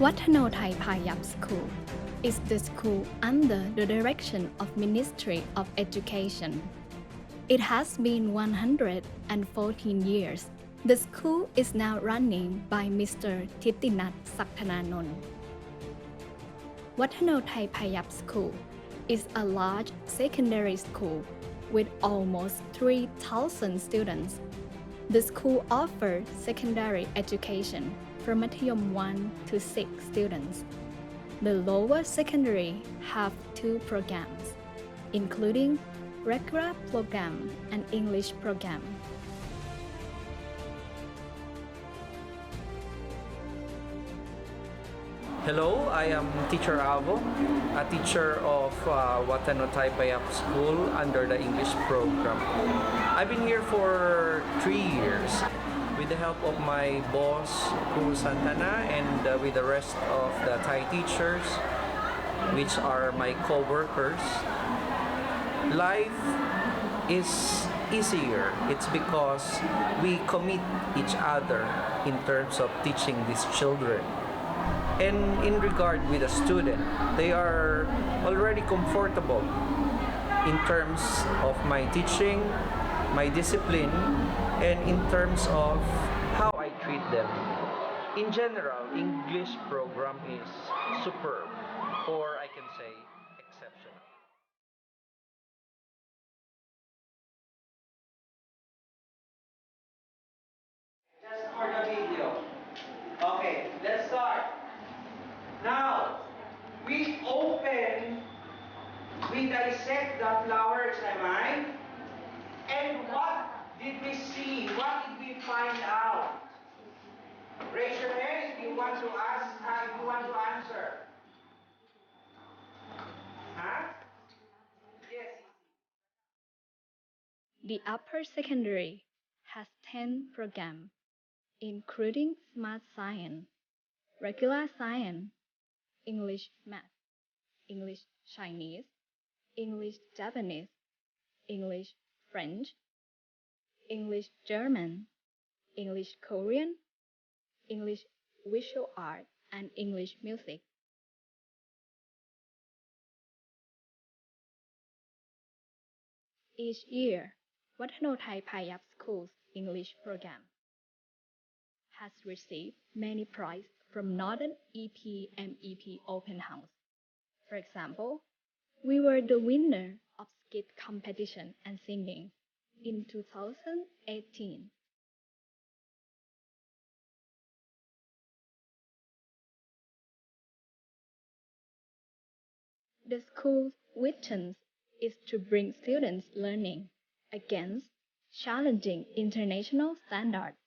Thai Culture School is the school under the direction of Ministry of Education. It has been 114 years. The school is now running by Mr. Thittinat Saktananon. Thai Culture School is a large secondary school with almost 3,000 students. The school offers secondary education from Mathayom 1 to 6 students. The lower secondary have 2 programs, including regular program and English program. Hello, I am Teacher Avo, a teacher of Thai Culture School under the English program. I've been here for 3 years with the help of my boss, Kuru Santana, and with the rest of the Thai teachers, which are my co-workers. Life is easier. It's because we commit each other in terms of teaching these children. And in regard with a student, they are already comfortable in terms of my teaching, my discipline, and in terms of how I treat them. In general, English program is superb, or I can say exceptional. Just for the video. Okay, let's start. Now, we dissect the flowers, am I? And what did we see? What did we find out? Raise your hand if you want to ask, if you want to answer. Huh? Yes. The upper secondary has 10 programs, including Smart Science, Regular Science, English Math, English Chinese, English Japanese, English French, English German, English Korean, English Visual Art, and English Music. Each year, Thai Culture School's English program has received many prizes from Northern EP and MEP Open House. For example, we were the winner of skit competition and singing in 2018. The school's vision is to bring students learning against challenging international standards.